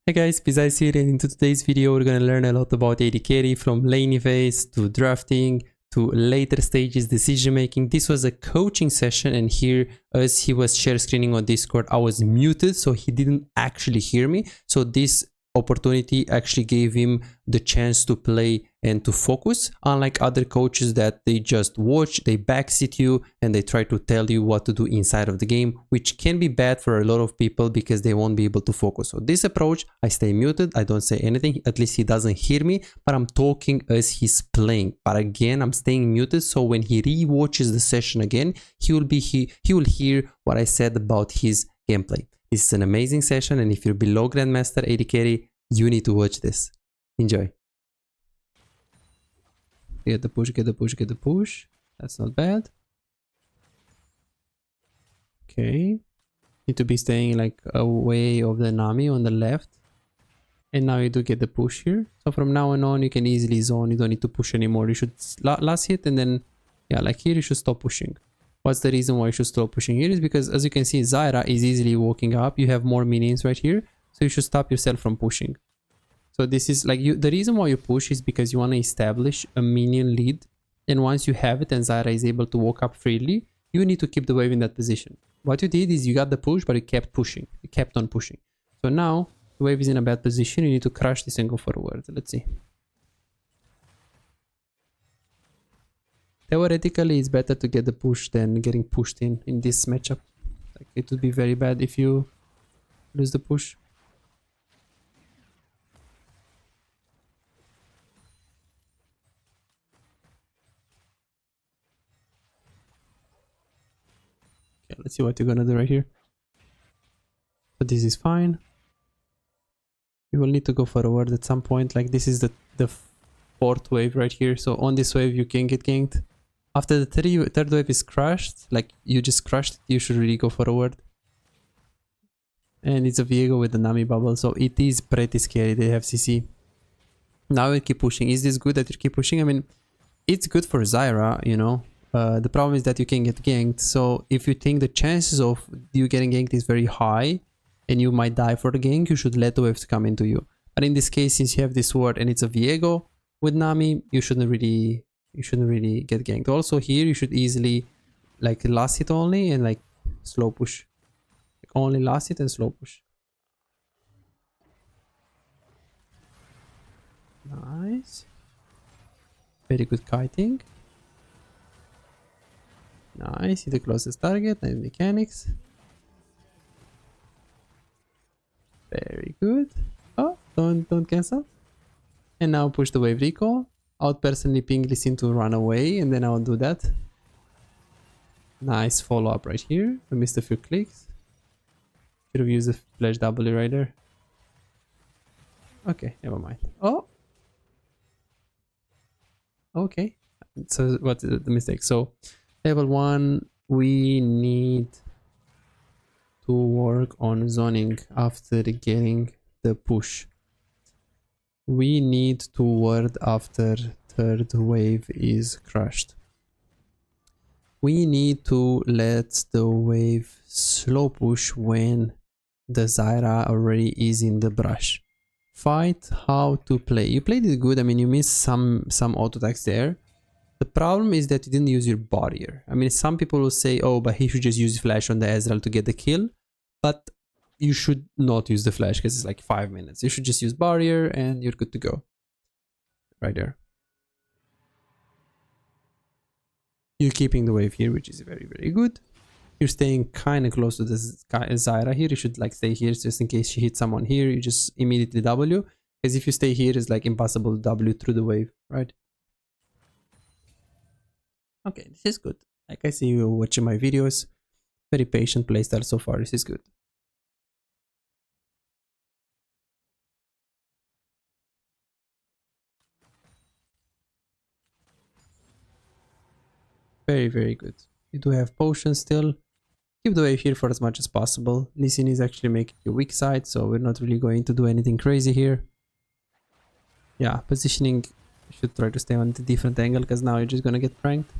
Hey guys, Pizais here, and in today's video we're gonna learn a lot about AD carry, from laning phase to drafting to later stages decision making. This was a coaching session, and here as he was share screening on Discord, I was muted so he didn't actually hear me. So this opportunity actually gave him the chance to play and to focus, unlike other coaches that they just watch, they backseat you and they try to tell you what to do inside of the game, which can be bad for a lot of people because they won't be able to focus. So this approach, I stay muted, I don't say anything, at least he doesn't hear me, but I'm talking as he's playing. But again, I'm staying muted, so when he re-watches the session again, he will hear what I said about his gameplay. This is an amazing session, and if you're below Grandmaster AD carry, you need to watch this. Enjoy. Get the push, get the push, get the push. That's not bad. Okay. Need to be staying like away of the Nami on the left. And now you do get the push here. So from now on, you can easily zone. You don't need to push anymore. You should last hit, and then, yeah, like here, you should stop pushing. What's the reason why you should stop pushing here is because, as you can see, Zyra is easily walking up. You have more minions right here, so you should stop yourself from pushing. So this is like the reason why you push is because you want to establish a minion lead, and once you have it and Zyra is able to walk up freely, you need to keep the wave in that position. What you did is you got the push, but you kept pushing. You kept on pushing. So now the wave is in a bad position. You need to crush this and go forward. Let's see. Theoretically, it's better to get the push than getting pushed in this matchup. Like, it would be very bad if you lose the push. Okay, let's see what you're gonna do right here. But this is fine. You will need to go forward at some point. Like, this is the fourth wave right here. So on this wave, you can get ganked. After the third wave is crushed, like you just crushed it, you should really go forward. And it's a Viego with the Nami bubble, so it is pretty scary. They have CC. Now we keep pushing. Is this good that you keep pushing? I mean, it's good for Zyra, you know. The problem is that you can get ganked. So if you think the chances of you getting ganked is very high and you might die for the gank, you should let the waves come into you. But in this case, since you have this ward and it's a Viego with Nami, you shouldn't really get ganked. Also here, you should easily like last hit only and like slow push. Like only last hit and slow push. Nice. Very good kiting. Nice. Hit the closest target and mechanics. Very good. Oh, don't cancel. And now push the wave recall. I would personally ping Listen to run away, and then I will do that. Nice follow up right here. I missed a few clicks. Should have used the flash W right there. Okay, never mind. Oh! Okay. So what's the mistake? So level 1, we need to work on zoning after getting the push. We need to ward after third wave is crushed. We need to let the wave slow push when the Zyra already is in the brush. Fight how to play. You played it good. I mean, you missed some auto attacks there. The problem is that you didn't use your barrier. I mean, some people will say, oh, but he should just use flash on the Ezreal to get the kill. But you should not use the flash because it's like 5 minutes. You should just use barrier and you're good to go. Right there. You're keeping the wave here, which is very, very good. You're staying kind of close to the Zyra here. You should like stay here just in case she hits someone here. You just immediately W. Because if you stay here, it's like impossible to W through the wave, right? Okay, this is good. Like, I see you watching my videos. Very patient playstyle so far. This is good. Very, very good. You do have potions still. Keep the wave here for as much as possible. Lee Sin is actually making your weak side, so we're not really going to do anything crazy here. Yeah, positioning, you should try to stay on the different angle because now you're just gonna get pranked.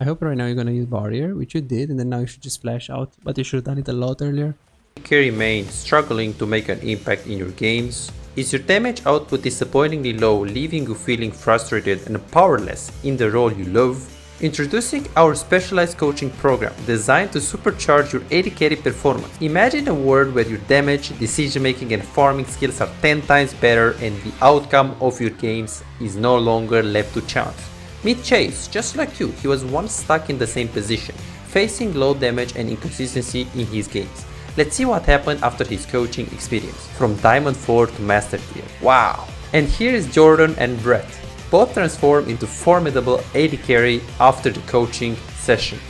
I hope right now you're gonna use barrier, which you did, and then now you should just flash out, but you should have done it a lot earlier. Carry main struggling to make an impact in your games? Is your damage output disappointingly low, leaving you feeling frustrated and powerless in the role you love? Introducing our specialized coaching program designed to supercharge your AD carry performance. Imagine a world where your damage, decision making and farming skills are 10 times better and the outcome of your games is no longer left to chance. Meet Chase, just like you, he was once stuck in the same position, facing low damage and inconsistency in his games. Let's see what happened after his coaching experience, from Diamond 4 to Master Tier. Wow! And here is Jordan and Brett, both transformed into formidable AD carry after the coaching session.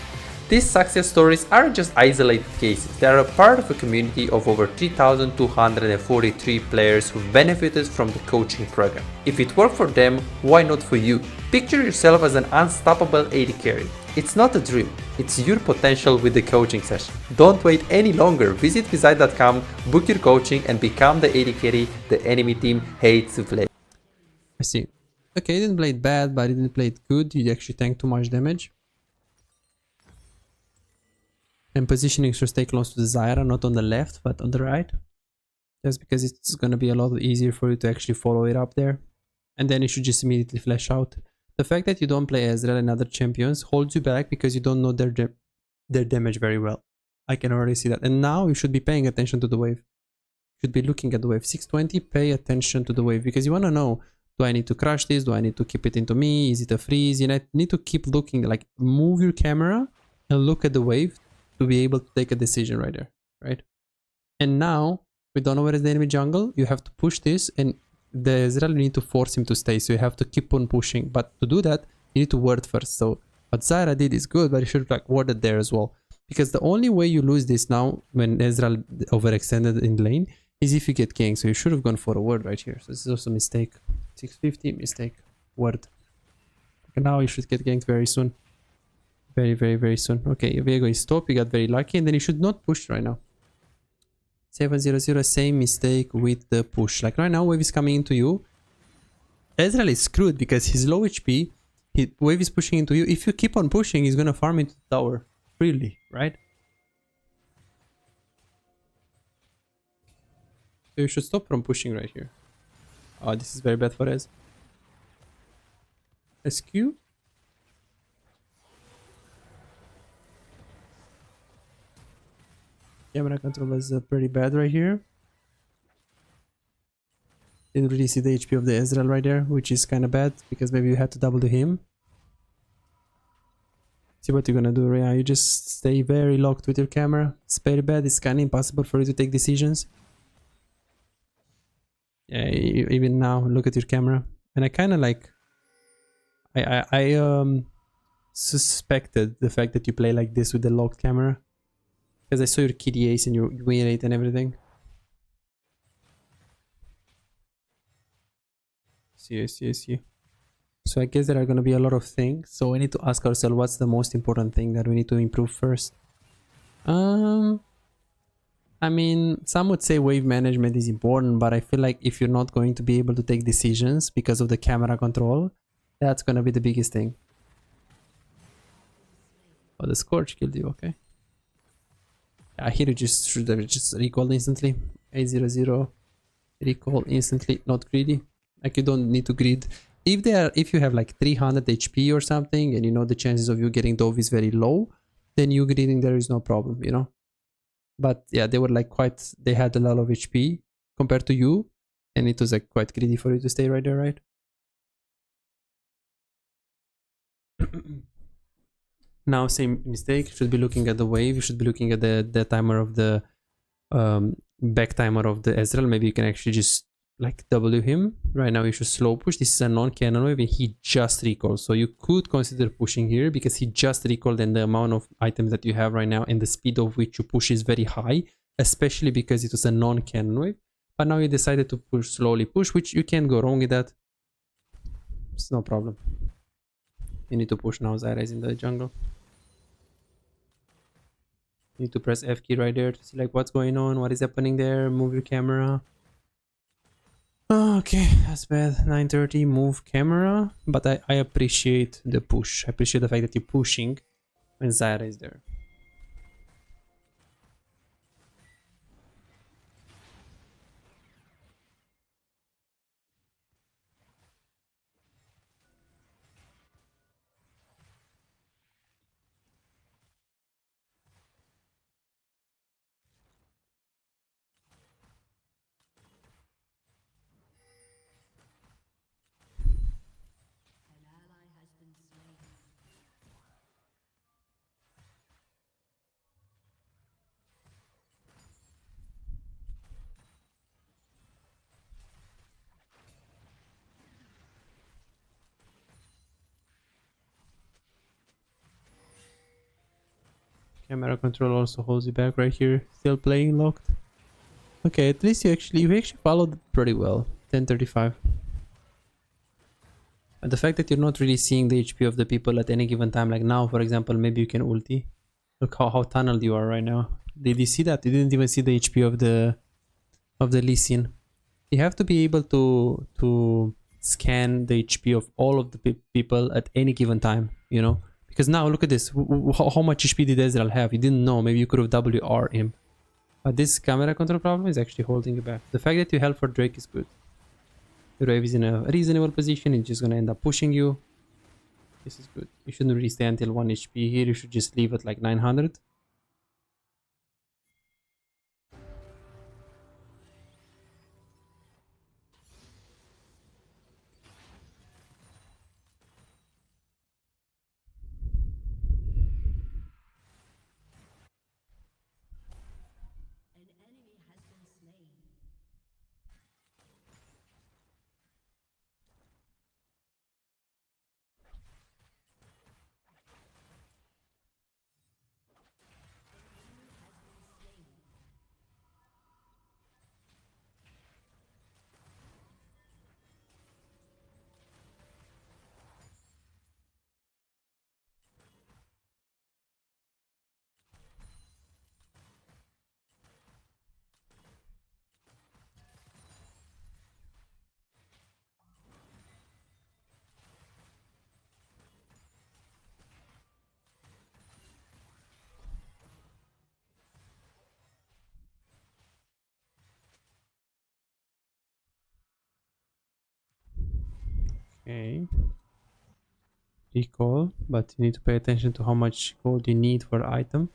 These success stories aren't just isolated cases, they are a part of a community of over 3,243 players who benefited from the coaching program. If it worked for them, why not for you? Picture yourself as an unstoppable AD carry. It's not a dream, it's your potential with the coaching session. Don't wait any longer, visit Visite.com, book your coaching and become the AD carry the enemy team hates to play. I see. Okay, he didn't play it bad, but he didn't play it good. He actually tanked too much damage. And positioning should stay close to the Zyra, not on the left, but on the right. Just because it's going to be a lot easier for you to actually follow it up there. And then you should just immediately flash out. The fact that you don't play Ezreal and other champions holds you back because you don't know their damage very well. I can already see that. And now you should be paying attention to the wave. You should be looking at the wave. 620, pay attention to the wave because you want to know, do I need to crush this? Do I need to keep it into me? Is it a freeze? You need to keep looking, like move your camera and look at the wave to be able to take a decision right there, right? And now, we don't know where is the enemy jungle. You have to push this and the Ezreal, you need to force him to stay. So you have to keep on pushing. But to do that, you need to ward first. So what Zyra did is good, but you should have like warded there as well. Because the only way you lose this now, when Ezreal overextended in lane, is if you get ganked. So you should have gone for a ward right here. So this is also a mistake. 650, mistake. Ward. And now you should get ganked very soon. Very, very, very soon. Okay, Viego is top. You got very lucky. And then you should not push right now. 700, same mistake with the push. Like right now, wave is coming into you. Ezreal is screwed because he's low HP. Wave is pushing into you. If you keep on pushing, he's gonna farm into the tower. Freely, right? So you should stop from pushing right here. Oh, this is very bad for Ez. SQ? Camera control is pretty bad right here. Didn't really see the HP of the Ezreal right there, which is kind of bad because maybe you had to double to him. See what you're gonna do right now. You just stay very locked with your camera. It's very bad. It's kind of impossible for you to take decisions. Yeah, even now, look at your camera. And I kind of like... I suspected the fact that you play like this with the locked camera. Because I saw your KDAs and your win rate and everything. See. So I guess there are going to be a lot of things. So we need to ask ourselves what's the most important thing that we need to improve first. I mean, some would say wave management is important, but I feel like if you're not going to be able to take decisions because of the camera control, that's going to be the biggest thing. Oh, the Scorch killed you, okay. I hear you should have just recalled instantly. 800 recall instantly, not greedy. Like you don't need to greed. If you have like 300 HP or something and you know the chances of you getting dove is very low, then you greeding there is no problem, you know. But yeah, they were like they had a lot of HP compared to you, and it was like quite greedy for you to stay right there, right? Now same mistake, you should be looking at the wave, you should be looking at the timer of the back timer of the Ezreal. Maybe you can actually just like W him. Right now you should slow push. This is a non-cannon wave and he just recalled. So you could consider pushing here because he just recalled, and the amount of items that you have right now and the speed of which you push is very high, especially because it was a non-cannon wave. But now you decided to slowly push, which you can't go wrong with that. It's no problem. You need to push now. Zyra is in the jungle. You need to press F key right there to see like what's going on, what is happening there. Move your camera. Okay, that's bad. 930, move camera. But I appreciate the push. I appreciate the fact that you're pushing when Zyra is there. Camera control also holds you back right here. Still playing locked. Okay, at least you actually followed it pretty well. 1035. And the fact that you're not really seeing the HP of the people at any given time, like now, for example, maybe you can ulti. Look how tunneled you are right now. Did you see that? You didn't even see the HP of the Lee Sin. You have to be able to scan the HP of all of the people at any given time, you know? Because now look at this. How much HP did Ezreal have? You didn't know. Maybe you could have WR him. But this camera control problem is actually holding you back. The fact that you held for Drake is good. Your wave is in a reasonable position. It's just gonna end up pushing you. This is good. You shouldn't really stay until 1 HP here. You should just leave at like 900. Okay. Recall, but you need to pay attention to how much gold you need for item.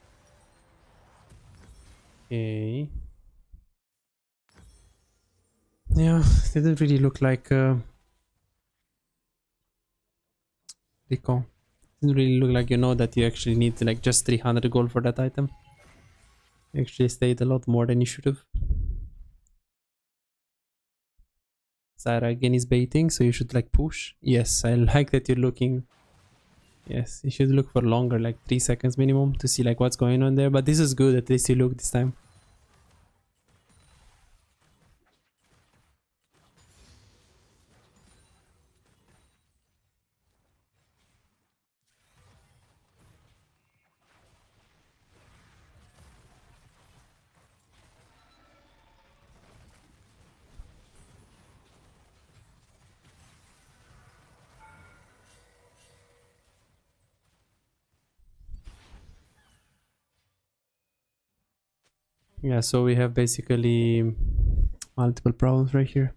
Okay. Yeah, didn't really look like recall. Didn't really look like you know that you actually need like just 300 gold for that item. You actually stayed a lot more than you should have. Zyra again is baiting, so you should like push. Yes, I like that you're looking. Yes, you should look for longer, like 3 seconds minimum to see like what's going on there. But this is good, at least you look this time. Yeah, so we have basically multiple problems right here.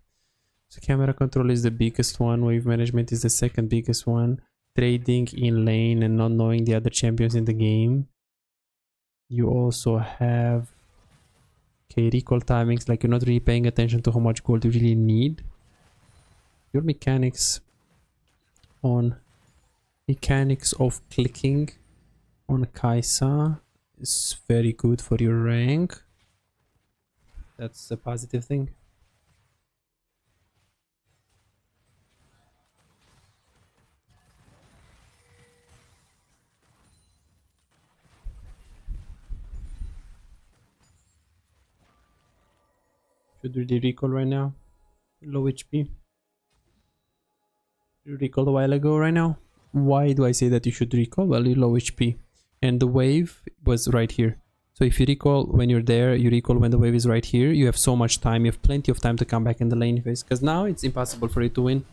So camera control is the biggest one, wave management is the second biggest one, trading in lane and not knowing the other champions in the game. You also have recall timings, like you're not really paying attention to how much gold you really need. Your mechanics of clicking on Kaisa is very good for your rank. That's a positive thing. Should really recall right now. Low HP. You recalled a while ago right now. Why do I say that you should recall? Well, you're low HP. And the wave was right here. So if you recall when you're there, you recall when the wave is right here, you have so much time, you have plenty of time to come back in the lane phase. Because now it's impossible for you to win.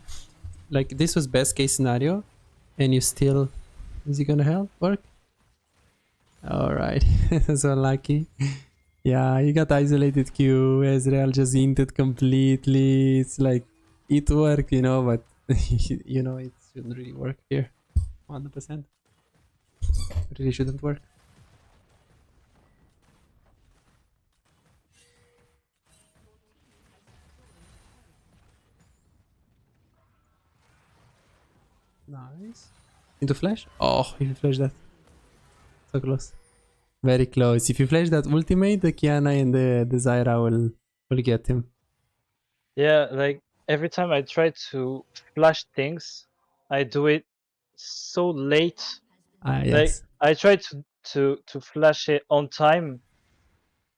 Like, this was best case scenario. And you still... Is it gonna help? Work? Alright. So lucky. Yeah, you got isolated Q. Ezreal just inted completely. It's like... It worked, you know, but... you know, it shouldn't really work here. 100%. It really shouldn't work. Nice. Into flash? Oh, if you flash that. So close. Very close. If you flash that ultimate, the Kiana and the Zyra will get him. Yeah, like every time I try to flash things, I do it so late. Ah, yes. Like I try to to flash it on time,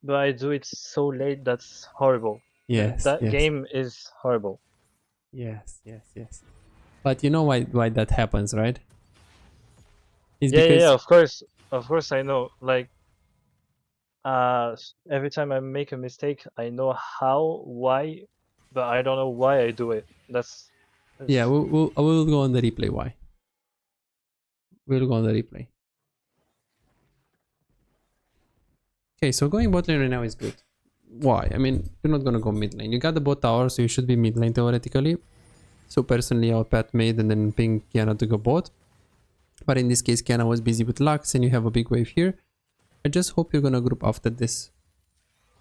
but I do it so late. That's horrible. Yes, That yes, game is horrible. yes, yes, yes. But you know why that happens, right? It's Yeah, yeah, yeah. because Of course, I know. Like, every time I make a mistake, I know how, why, but I don't know why I do it. yeah, That's we'll go on the replay. Why? We'll go on the replay. Okay, so going bot lane right now is good. Why? I mean, you're not gonna go mid lane. You got the bot tower, so you should be mid lane theoretically. So personally, I'll pat mid and then ping Kiana to go bot. But in this case, Kiana was busy with Lux and you have a big wave here. I just hope you're gonna group after this.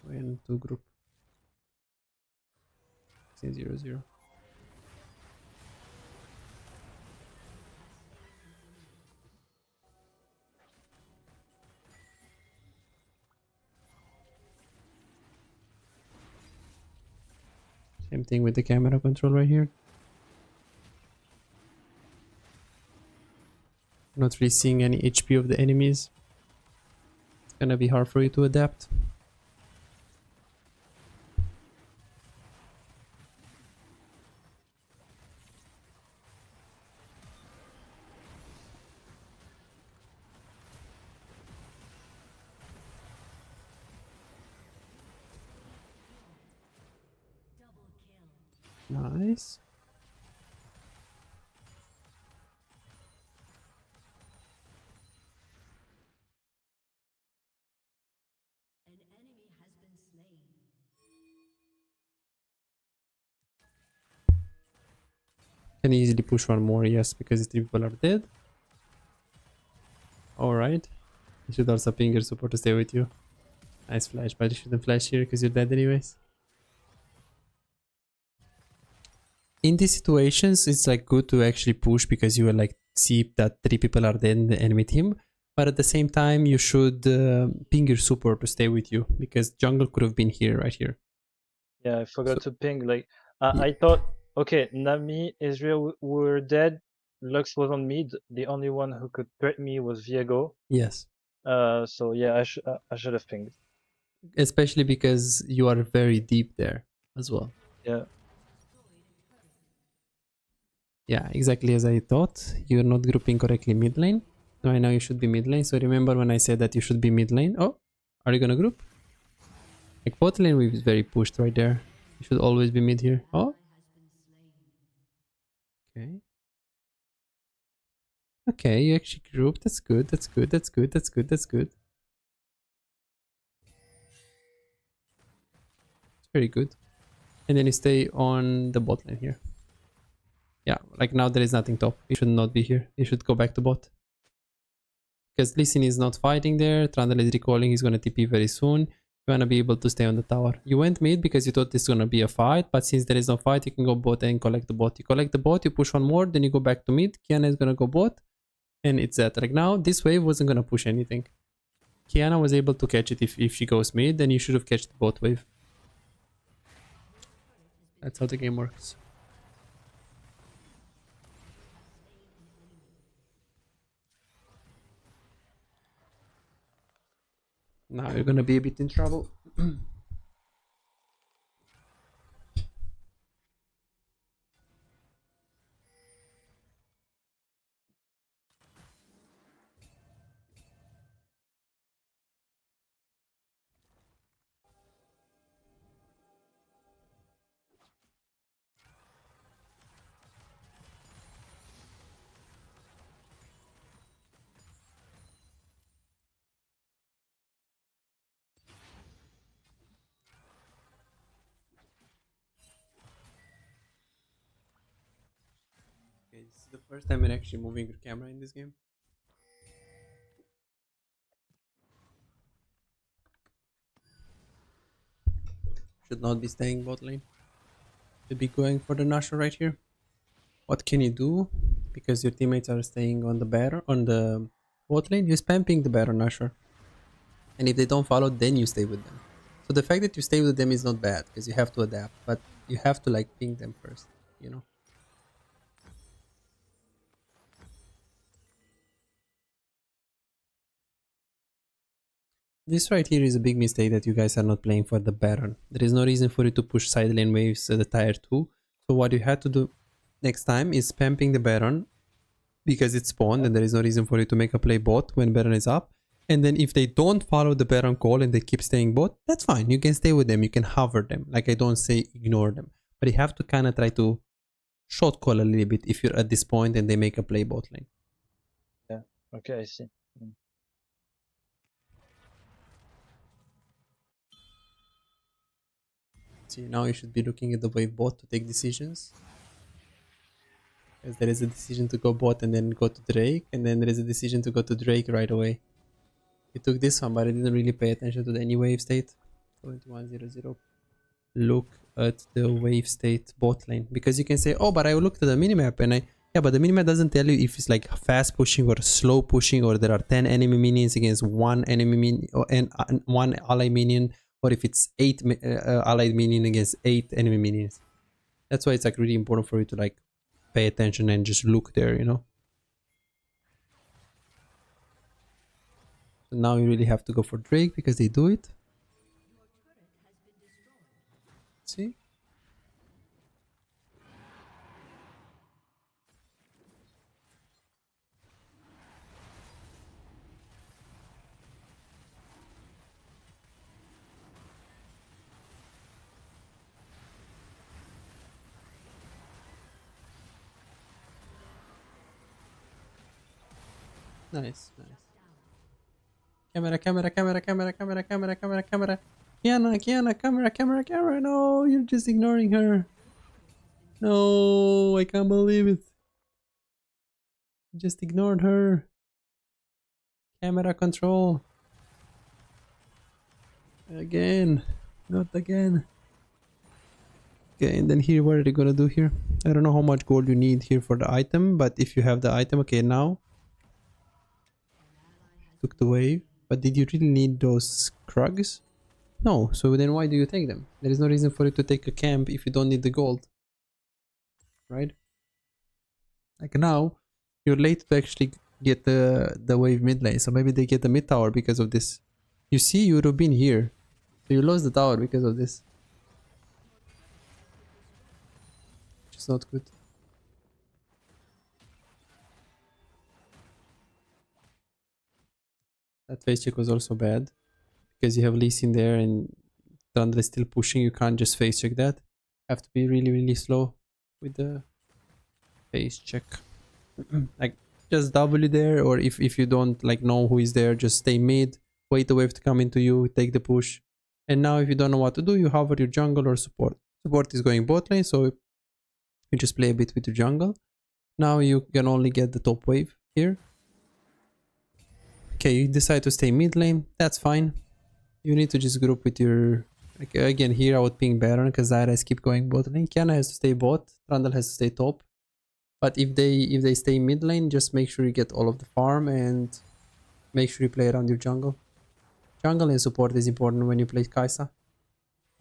When to group. 0-0. Same thing with the camera control right here. Not really seeing any HP of the enemies. It's gonna be hard for you to adapt. Nice. Can easily push one more, yes, because three people are dead. Alright. You should also ping your support to stay with you. Nice flash, but you shouldn't flash here because you're dead anyways. In these situations, it's like good to actually push because you will like see that three people are dead in the enemy team. But at the same time, you should ping your support to stay with you because jungle could have been here, right here. Yeah, I forgot So, to ping. Like, yeah. I thought, okay, Nami, Israel were dead. Lux was on mid. The only one who could threat me was Viego. Yes. So yeah, I should have pinged. Especially because you are very deep there as well. Yeah. Yeah, exactly as I thought. You're not grouping correctly mid lane. Right now you should be mid lane. So remember when I said that you should be mid lane? Oh, are you gonna group? Like bot lane wave is very pushed right there. You should always be mid here. Oh, okay. Okay, you actually group. That's good. That's good. That's good. That's good. That's good. It's very good. And then you stay on the bot lane here. Yeah, like now there is nothing top. You should not be here. You should go back to bot. Because Lee Sin is not fighting there. Trundle is recalling. He's going to TP very soon. You want to be able to stay on the tower. You went mid because you thought this is going to be a fight. But since there is no fight, you can go bot and collect the bot. You collect the bot, you push one more, then you go back to mid. Kiana is going to go bot. And it's that. Like now, this wave wasn't going to push anything. Kiana was able to catch it if she goes mid. Then you should have catched the bot wave. That's how the game works. Now you're going to be a bit in trouble. Okay, this is the first time we're actually moving your camera in this game. Should not be staying bot lane. Should be going for the Nashor right here. What can you do? Because your teammates are staying on the Baron, on the bot lane, you spam ping the Baron Nashor. And if they don't follow, then you stay with them. So the fact that you stay with them is not bad because you have to adapt, but you have to like ping them first, you know. This right here is a big mistake that you guys are not playing for the Baron. There is no reason for you to push side lane waves at the tier 2. So what you had to do next time is spamming the Baron because it's spawned and there is no reason for you to make a play bot when Baron is up. And then if they don't follow the Baron call and they keep staying bot, that's fine. You can stay with them. You can hover them. Like I don't say ignore them. But you have to kind of try to short call a little bit if you're at this point and they make a play bot lane. Yeah, okay, I see. See, now you should be looking at the wave bot to take decisions. Because there is a decision to go bot and then go to Drake, and then there is a decision to go to Drake right away. He took this one, but I didn't really pay attention to any wave state. 2100. Look at the wave state bot lane. Because you can say, oh, but I looked at the minimap and yeah, but the minimap doesn't tell you if it's like fast pushing or slow pushing, or there are 10 enemy minions against one enemy minion and one ally minion, or if it's 8 allied minion against 8 enemy minions. That's why it's like really important for you to like pay attention and just look there, you know. So now you really have to go for Drake because they do it. See? Nice, nice. Camera, camera, camera, camera, camera, camera, camera, camera. Kiana, Kiana, camera, camera, camera. No, you're just ignoring her. No, I can't believe it. Just ignored her. Camera control. Again. Not again. Okay, and then here, what are they gonna do here? I don't know how much gold you need here for the item, but if you have the item, okay, now. Took the wave. But did you really need those Krugs? No, so then why do you take them? There is no reason for you to take a camp if you don't need the gold. Right? Like now, you're late to actually get the wave mid lane, so maybe they get the mid tower because of this. You see, you would have been here. So you lost the tower because of this. Which is not good. That face check was also bad. Because you have Lee Sin there and Thunder is still pushing, you can't just face check that. Have to be really, really slow with the face check. Like just W there, or if you don't like know who is there, just stay mid, wait the wave to come into you, take the push. And now if you don't know what to do, you hover your jungle or support. Support is going bot lane, so you just play a bit with your jungle. Now you can only get the top wave here. Okay, you decide to stay mid lane, that's fine. You need to just group with your... Like, again, here I would ping Baron because Zyras keep going bot lane. Kiana has to stay bot, Trundle has to stay top. But if they stay mid lane, just make sure you get all of the farm and make sure you play around your jungle. Jungle and support is important when you play Kai'Sa,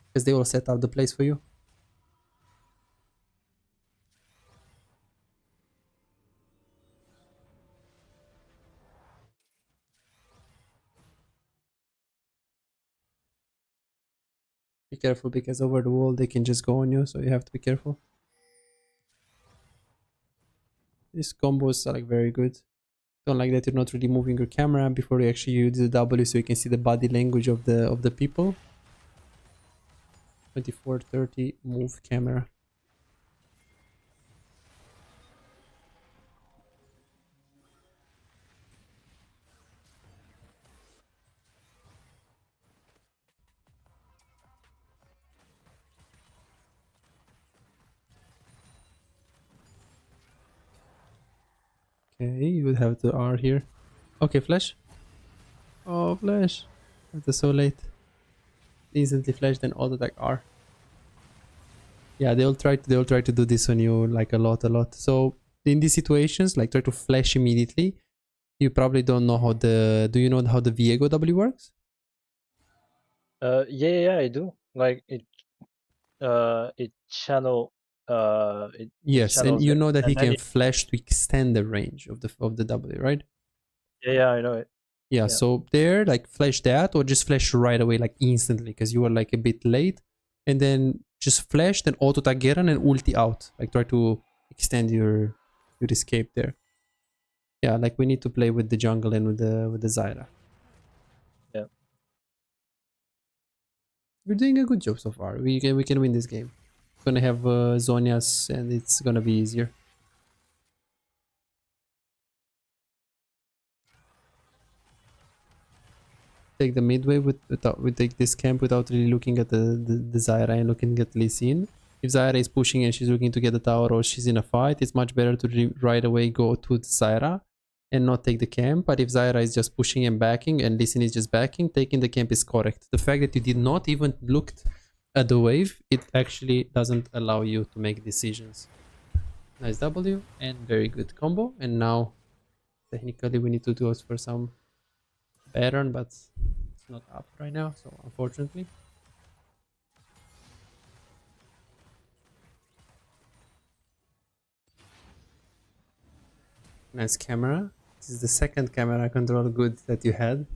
because they will set up the place for you. Be careful because over the wall they can just go on you, so you have to be careful. These combos are like very good. Don't like that you're not really moving your camera before you actually use the W, so you can see the body language of the people. 24:30 move camera. Okay, you would have the R here. Okay, flash. Oh, flash. That's so late. Instantly flash, then auto attack R. Yeah, they'll try to do this on you like a lot. So in these situations, like try to flash immediately. You probably don't know how do you know how the Viego W works? Yeah, I do. Like it channel it Yes, and channels you it, know that he and then can flash to extend the range of the W, right? yeah, I know it. Yeah, so there, like flash that or just flash right away, like instantly, because you were like a bit late. And then just flash, then auto tag Garen and ulti out. Like try to extend your escape there. Yeah, like we need to play with the jungle and with the Zyra. Yeah. We're doing a good job so far. We can win this game. We're gonna have Zonias and it's gonna be easier. Take the midway we take this camp without really looking at the Zyra and looking at Lee Sin. If Zyra is pushing and she's looking to get the tower or she's in a fight, it's much better to right away go to the Zyra and not take the camp. But if Zyra is just pushing and backing and Lee Sin is just backing, taking the camp is correct. The fact that you did not even look at the wave, it actually doesn't allow you to make decisions. Nice W and very good combo. And now technically we need to go for some pattern, but it's not up right now, so unfortunately. Nice camera. This is the second camera control good that you had.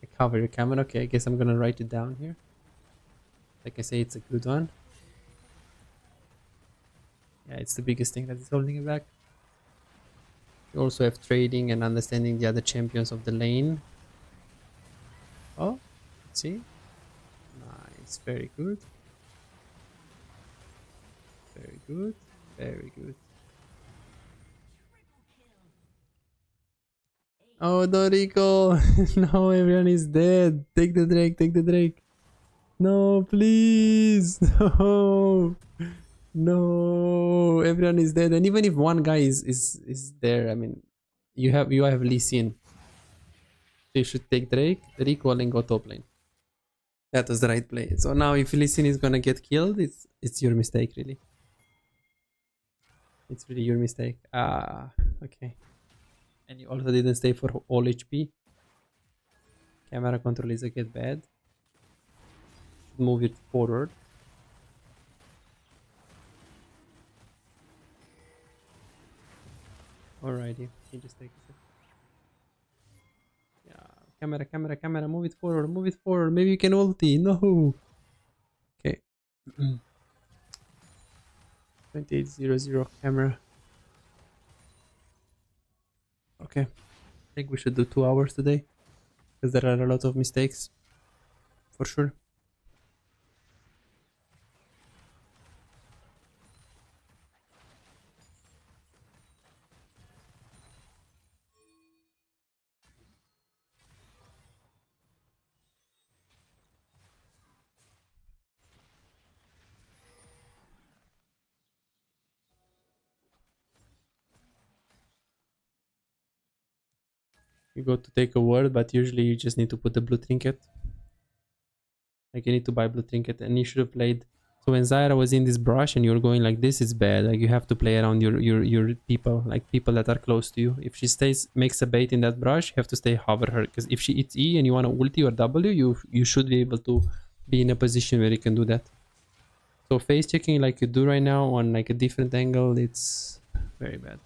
I cover your camera. Okay, I guess I'm gonna write it down here. Like I say, it's a good one. Yeah, it's the biggest thing that is holding it back. You also have trading and understanding the other champions of the lane. Oh, let's see. Nice, very good. Very good. Very good. Oh, Dorico! No, everyone is dead. Take the Drake, take the Drake. No, please. No. No, everyone is dead. And even if one guy is there, I mean, you have Lee Sin. So you should take Drake, recall and go top lane. That was the right play. So now if Lee Sin is gonna get killed, it's your mistake really. It's really your mistake. Ah, okay. And you also didn't stay for all HP. Camera control is a get bad. Move it forward. Alrighty, he just takes it. Yeah, camera, move it forward, move it forward. Maybe you can ulti. No. Okay. 2800 camera. Okay. I think we should do 2 hours today. Because there are a lot of mistakes. For sure. You go to take a word, but usually you just need to put the blue trinket. Like you need to buy blue trinket, and you should have played. So when Zyra was in this brush and you're going like this, it's bad. Like you have to play around your people, like people that are close to you. If she makes a bait in that brush, you have to stay hover her. Because if she hits E and you want to ulti or W, you should be able to be in a position where you can do that. So face checking like you do right now on like a different angle, it's very bad.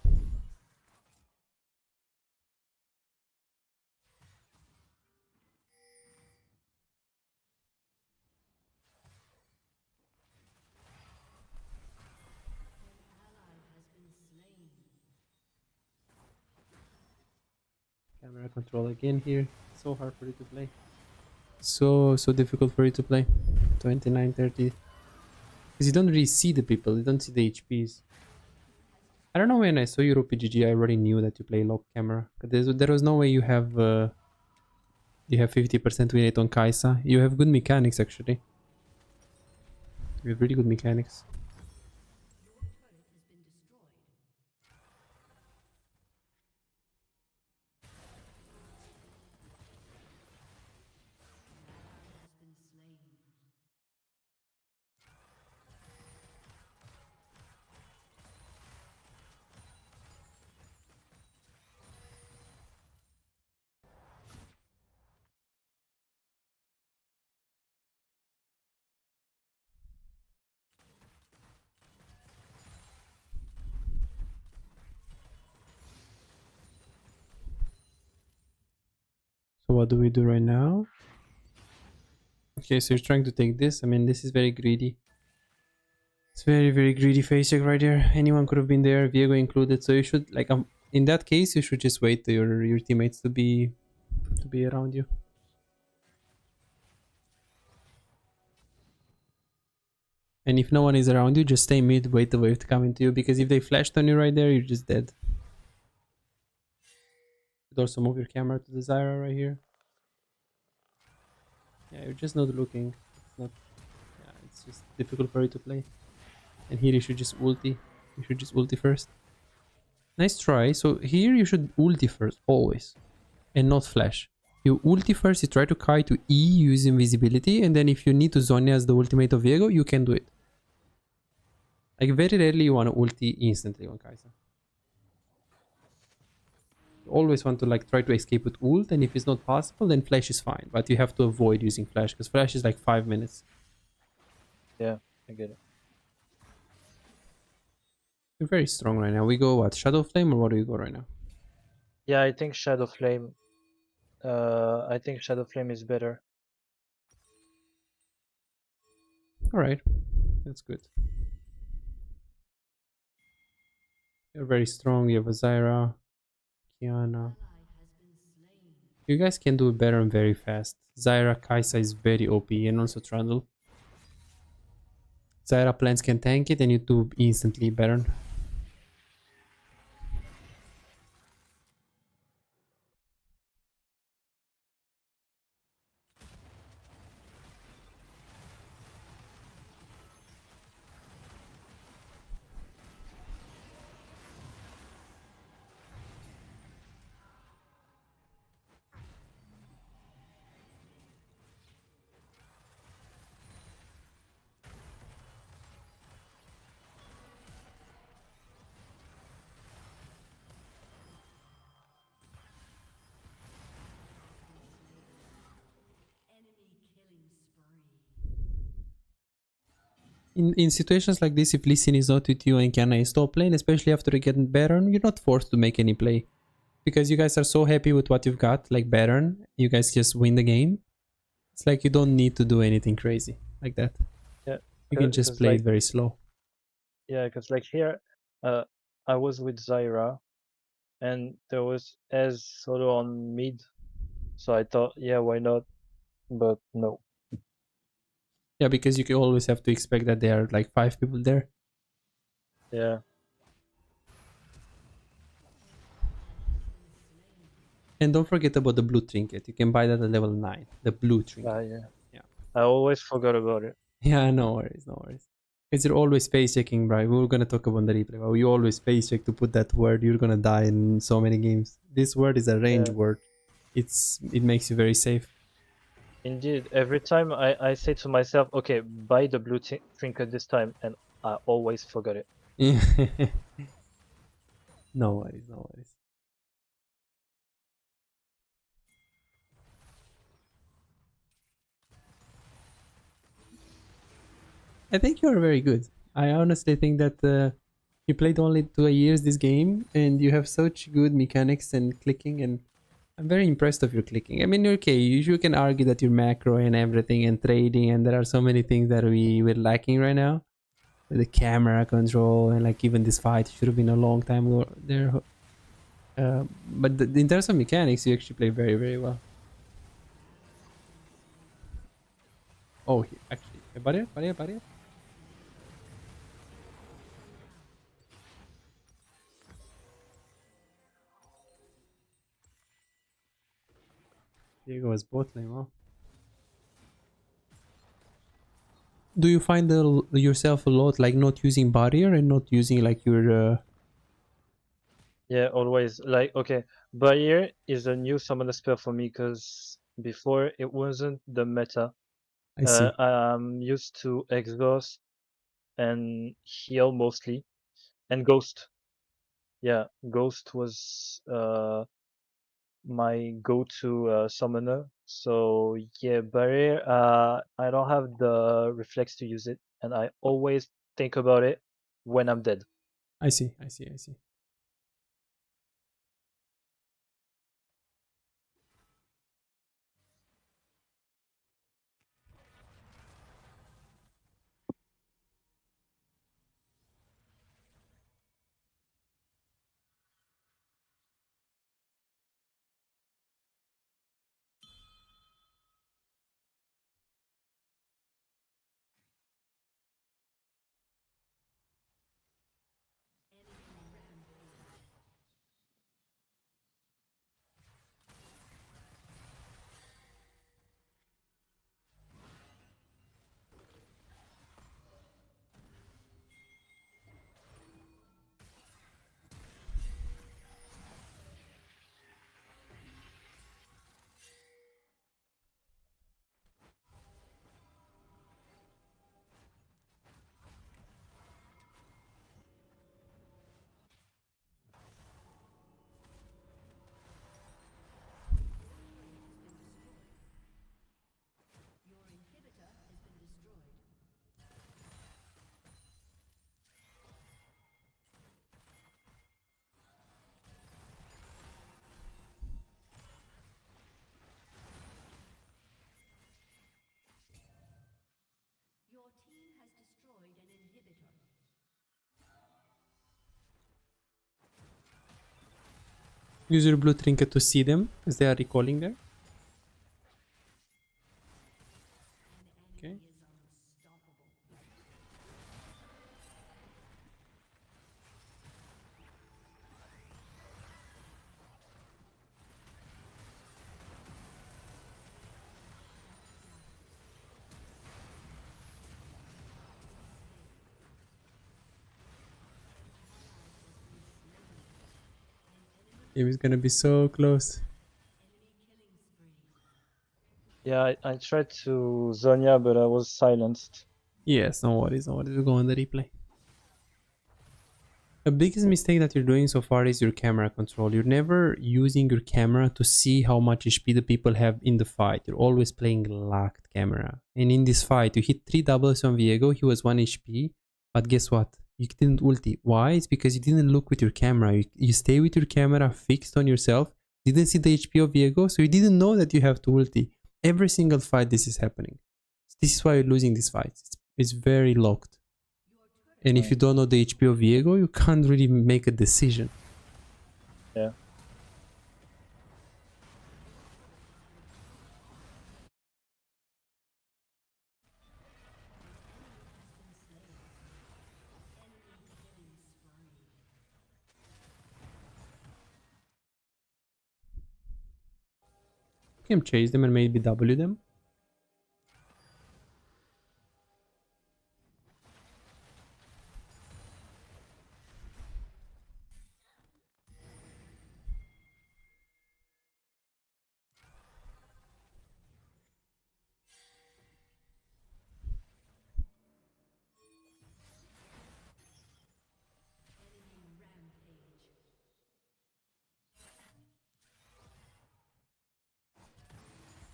Camera control again here. So hard for you to play. So difficult for you to play. 29, 30. Because you don't really see the people, you don't see the HPs. I don't know, when I saw Euro PGG, I already knew that you play low camera. There was no way you have 50% win rate on Kaisa. You have good mechanics actually. You have really good mechanics. So what do we do right now? Okay, so you're trying to take this. I mean, this is very greedy. It's very, very greedy face check right there. Anyone could have been there, Viego included. So you should, like, in that case, you should just wait to your teammates to be around you. And if no one is around you, just stay mid, wait the wave to come into you, because if they flashed on you right there, you're just dead. You could also move your camera to the Zyra right here. Yeah, you're just not looking. It's not. Yeah, it's just difficult for you to play. And here you should just ulti. You should just ulti first. Nice try. So here you should ulti first, always. And not flash. You ulti first, you try to Kai to E using invisibility, and then if you need to Zonya as the ultimate of Viego, you can do it. Like very rarely you want to ulti instantly on Kai'Sa. You always want to like try to escape with ult, and if it's not possible, then flash is fine. But you have to avoid using flash, because flash is like 5 minutes. Yeah, I get it. You're very strong right now. We go what? Shadow Flame, or what do you go right now? Yeah, I think Shadow Flame. I think Shadow Flame is better. Alright. That's good. You're very strong. You have a Zyra, Kiana. You guys can do Baron very fast. Zyra, Kai'Sa is very OP, and also Trundle. Zyra plants can tank it, and you do instantly Baron. In situations like this, if Lee Sin is not with you and Kiana is top lane, especially after you get Baron, you're not forced to make any play. Because you guys are so happy with what you've got, like Baron, you guys just win the game. It's like you don't need to do anything crazy like that. Yeah, You can just play like, it very slow. yeah, because like here, I was with Zyra, and there was Ez solo on mid, so I thought, yeah, why not? But no. Yeah, because you can always have to expect that there are like 5 people there. Yeah. And don't forget about the blue trinket. You can buy that at level 9. The blue trinket. Yeah. Yeah. I always forgot about it. Yeah, no worries, no worries. Because you're always face checking, bro. We were gonna talk about the replay, but you always face check to put that word. You're gonna die in so many games. This word is a range Yeah. word. It makes you very safe. Indeed, every time I say to myself, okay, buy the blue trinket this time, and I always forgot it. No worries, no worries. I think you are very good. I honestly think that you played only 2 years this game, and you have such good mechanics and clicking, and I'm very impressed of your clicking. I mean, okay, you can argue that your macro and everything and trading, and there are so many things that we're lacking right now. The camera control and like even this fight should have been a long time there. But in terms of mechanics, you actually play very, very well. Oh, actually, barrier. Here goes bot lane. Wow. Do you find yourself a lot like not using barrier and not using like your Yeah, always. Like, okay, barrier is a new summoner spell for me because before it wasn't the meta. I see. I'm used to exhaust and heal mostly, and ghost. Yeah, ghost was my go-to summoner. So yeah, barrier. I don't have the reflex to use it, and I always think about it when I'm dead. I see. Use your blue trinket to see them as they are recalling there. Okay. It was gonna be so close. Yeah, I tried to Zonya, but I was silenced. Yes, no worries, no worries. We'll go on the replay. The biggest mistake that you're doing so far is your camera control. You're never using your camera to see how much HP the people have in the fight. You're always playing locked camera. And in this fight, you hit 3 doubles on Viego. He was 1 HP. But guess what? You didn't ulti. Why? It's because you didn't look with your camera. You stay with your camera fixed on yourself. Didn't see the HP of Viego, so you didn't know that you have to ulti. Every single fight this is happening. This is why you're losing these fights. It's very locked. And if you don't know the HP of Viego, you can't really make a decision. Yeah. You can chase them and maybe W them.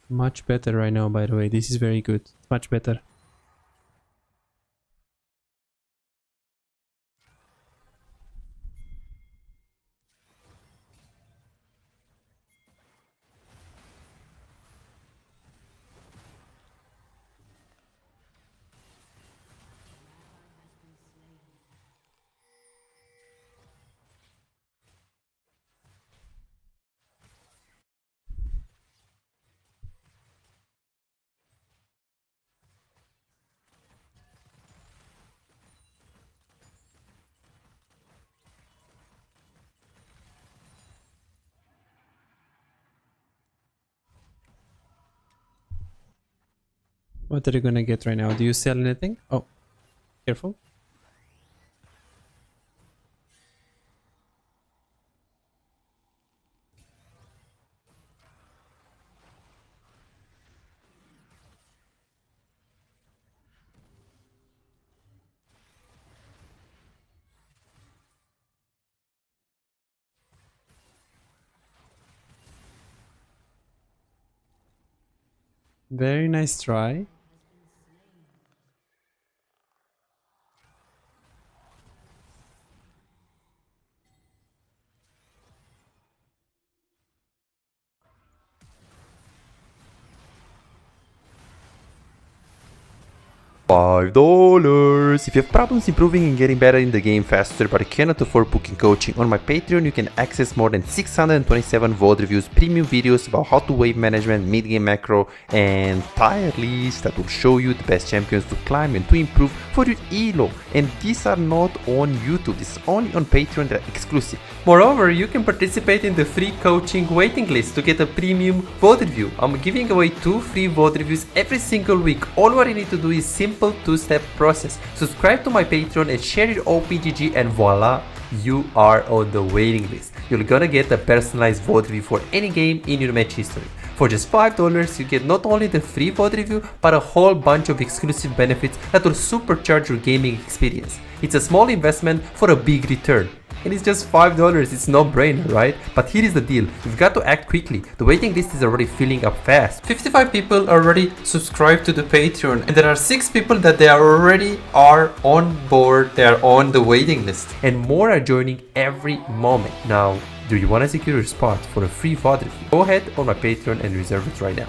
Much better right now, by the way. This is very good. Much better. What are you gonna get right now? Do you sell anything? Oh, careful. Very nice try. $5. If you have problems improving and getting better in the game faster but cannot afford booking coaching, on my Patreon you can access more than 627 VOD reviews, premium videos about how to wave management, mid-game macro, and tier lists that will show you the best champions to climb and to improve for your elo. And these are not on YouTube, this is only on Patreon, they're exclusive. Moreover, you can participate in the free coaching waiting list to get a premium VOD review. I'm giving away 2 free VOD reviews every single week. All what you need to do is simple 2-step process. Subscribe to my Patreon and share your OPGG and voila, you are on the waiting list. You're gonna get a personalized VOD review for any game in your match history. For just $5, you get not only the free VOD review, but a whole bunch of exclusive benefits that will supercharge your gaming experience. It's a small investment for a big return. And it's just $5, it's no brainer, right? But here is the deal, you've got to act quickly. The waiting list is already filling up fast. 55 people already subscribed to the Patreon, and there are 6 people that they already are on board, they are on the waiting list. And more are joining every moment. Now, do you want to secure your spot for a free VOD review? Go ahead on my Patreon and reserve it right now.